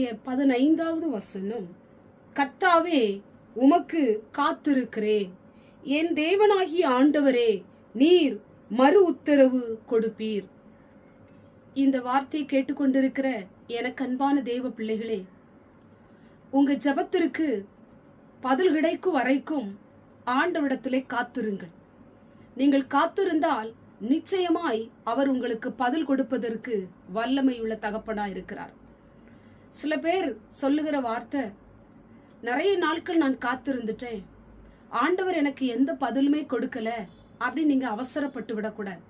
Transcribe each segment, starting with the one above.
அதனுடைய 15வது வசனம், கர்த்தாவே உமக்கு காத்திருக்கிறேன், என் தேவனாகிய ஆண்டவரே நீர் மறு உத்தரவு கொடுப்பீர். இந்த வார்த்தையை கேட்டுக்கொண்டிருக்கிற எனக்கு அன்பான தேவ பிள்ளைகளே, உங்க ஜெபத்திற்கு பதில் கிடைக்கும் வரைக்கும் ஆண்டவரிடத்திலே காத்திருங்கள். நீங்கள் காத்திருந்தால் நிச்சயமாய் அவர் உங்களுக்கு பதில் கொடுப்பதற்கு வல்லமையுள்ள தகப்பனாய் இருக்கிறார். சில பேர் சொல்லுகிற வார்த்தை, நிறைய நாட்கள் நான் காத்திருந்துட்டேன், ஆண்டவர் எனக்கு எந்த பதிலுமே கொடுக்கல அப்படின்னு நீங்க அவசரப்பட்டு விடக்கூடாது.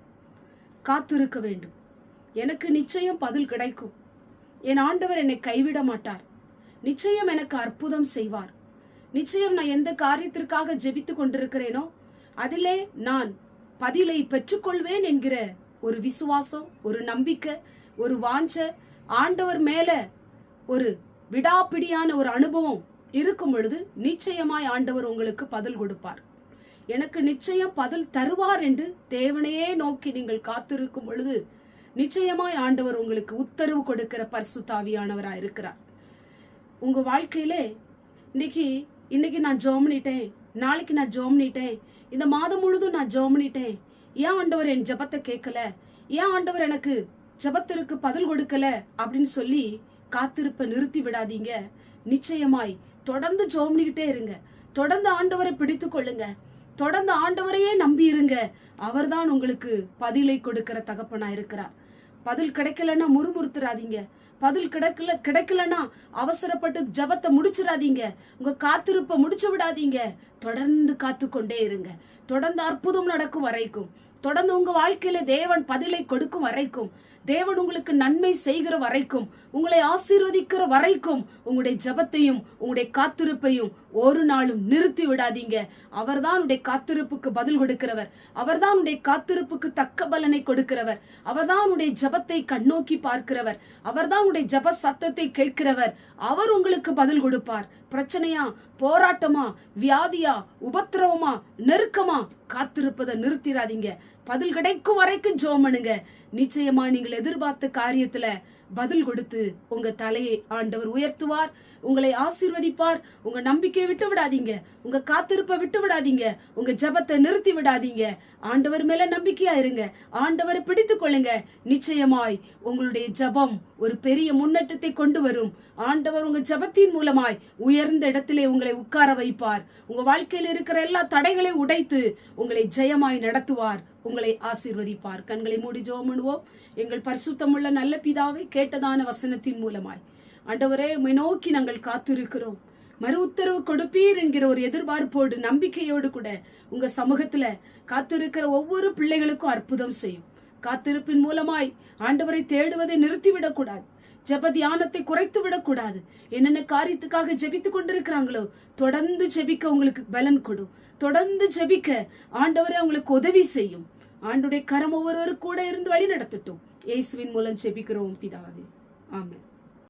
காத்திருக்க வேண்டும். எனக்கு நிச்சயம் பதில் கிடைக்கும். என் ஆண்டவர் என்னை கைவிட மாட்டார். நிச்சயம் எனக்கு அற்புதம் செய்வார். நிச்சயம் நான் எந்த காரியத்திற்காக ஜெபித்து கொண்டிருக்கிறேனோ அதிலே நான் பதிலை பெற்றுக்கொள்வேன் என்கிற ஒரு விசுவாசம், ஒரு நம்பிக்கை, ஒரு வாஞ்ச, ஆண்டவர் மேல ஒரு விடாப்பிடியான ஒரு அனுபவம் இருக்கும் பொழுது நிச்சயமாய் ஆண்டவர் உங்களுக்கு பதில் கொடுப்பார். எனக்கு நிச்சயம் பதில் தருவார் என்று தேவனையே நோக்கி நீங்கள் காத்திருக்கும் பொழுது நிச்சயமாய் ஆண்டவர் உங்களுக்கு உத்தரவு கொடுக்கிற பரிசுத்த ஆவியானவராய் இருக்கிறார். உங்க வாழ்க்கையிலே இன்னைக்கு நான் ஜெபம் பண்ணிட்டேன், நாளைக்கு நான் ஜெபம் பண்ணிட்டேன், இந்த மாதம் முழுதும் நான் ஜெபம் பண்ணிட்டேன், ஏன் ஆண்டவர் என் ஜெபத்தை கேட்கல, ஏன் ஆண்டவர் எனக்கு ஜெபத்திற்கு பதில் கொடுக்கல அப்படின்னு சொல்லி காத்திருப்ப நிறுத்தி விடாதீங்க. நிச்சயமாய் தொடர்ந்து ஜெபம் பண்ணிக்கிட்டே இருங்க. தொடர்ந்து ஆண்டவரை பிடித்து கொள்ளுங்க. தொடர்ந்து ஆண்டவரையே நம்பி இருங்க. அவர்தான் உங்களுக்கு பதிலை கொடுக்கிற தகப்பனா இருக்கிறார். பதில் கிடைக்கலன்னா முறுமுறுத்துறாதீங்க. பதில் கிடைக்கலன்னா அவசரப்பட்டு ஜெபத்தை முடிச்சிடாதீங்க. உங்க காத்திருப்ப முடிச்சு விடாதீங்க. தொடர்ந்து காத்து கொண்டே இருங்க. தொடர்ந்து அற்புதம் நடக்கும் வரைக்கும், தொடர்ந்து உங்க வாழ்க்கையில தேவன் பதிலை கொடுக்கும் வரைக்கும், தேவன் உங்களுக்கு நன்மை செய்கிற வரைக்கும், உங்களை ஆசீர்வதிக்கிற வரைக்கும் உங்களுடைய ஜெபத்தையும் உங்களுடைய காத்திருப்பையும் ஒரு நாளும் நிறுத்தி விடாதீங்க. அவர்தான் உடைய காத்திருப்புக்கு பதில் கொடுக்கிறவர். அவர்தான் உடைய காத்திருப்புக்கு தக்க பலனை கொடுக்கிறவர். அவர்தான் உடைய ஜெபத்தை கண்ணோக்கி பார்க்கிறவர். அவர்தான் உடைய ஜெப சத்தத்தை கேட்கிறவர். அவர் உங்களுக்கு பதில் கொடுப்பார். பிரச்சனையா, போராட்டமா, வியாதியா, உபத்திரவமா, நெருக்கமா, காத்திருப்பதை நிறுத்திடாதீங்க. பதில் கிடைக்கும் வரைக்கும் ஜெபம் பண்ணுங்க. நிச்சயமா நீங்கள் எதிர்பார்த்த காரியத்துல பதில் கொடுத்து உங்க தலையை ஆண்டவர் உயர்த்துவார், உங்களை ஆசீர்வதிப்பார். உங்க நம்பிக்கையை விட்டு விடாதீங்க. உங்க காத்திருப்பை விட்டு விடாதீங்க. உங்க ஜெபத்தை நிறுத்தி விடாதீங்க. ஆண்டவர் மேல நம்பிக்கையா இருங்க. ஆண்டவரை பிடித்து கொள்ளுங்க. நிச்சயமாய் உங்களுடைய ஜெபம் ஒரு பெரிய முன்னேற்றத்தை கொண்டு வரும். ஆண்டவர் உங்க ஜெபத்தின் மூலமாய் உயர்ந்த இடத்திலே உங்களை உட்கார வைப்பார். உங்க வாழ்க்கையில் இருக்கிற எல்லா தடைகளையும் உடைத்து உங்களை ஜெயமாய் நடத்துவார். உங்களை ஆசீர்வதிப்பார். கண்களை மூடி ஜெபம் பண்ணுவோம். எங்கள் பரிசுத்தமுள்ள நல்ல பிதாவை, கேட்டதான வசனத்தின் மூலமாய் ஆண்டவரே உம்மை நோக்கி நாங்கள் காத்திருக்கிறோம். மறு உத்தரவு கொடுப்பீர் என்கிற ஒரு எதிர்பார்ப்போடு நம்பிக்கையோடு கூட உங்க சமூகத்துல காத்திருக்கிற ஒவ்வொரு பிள்ளைகளுக்கும் அற்புதம் செய்யும். காத்திருப்பின் மூலமாய் ஆண்டவரை தேடுவதை நிறுத்திவிடக்கூடாது. ஜெப தியானத்தை குறைத்து விடக்கூடாது. என்னென்ன காரியத்துக்காக ஜெபித்து கொண்டிருக்கிறாங்களோ தொடர்ந்து ஜெபிக்க உங்களுக்கு பலன் கொடும். தொடர்ந்து ஜெபிக்க ஆண்டவரே உங்களுக்கு உதவி செய்யும். ஆண்டுடைய கரம் ஒவ்வொருவரும் கூட இருந்து வழி நடத்தட்டும். இயேசுவின் மூலம் ஜெபிக்கிறோம் பிதாவே. ஆமென்.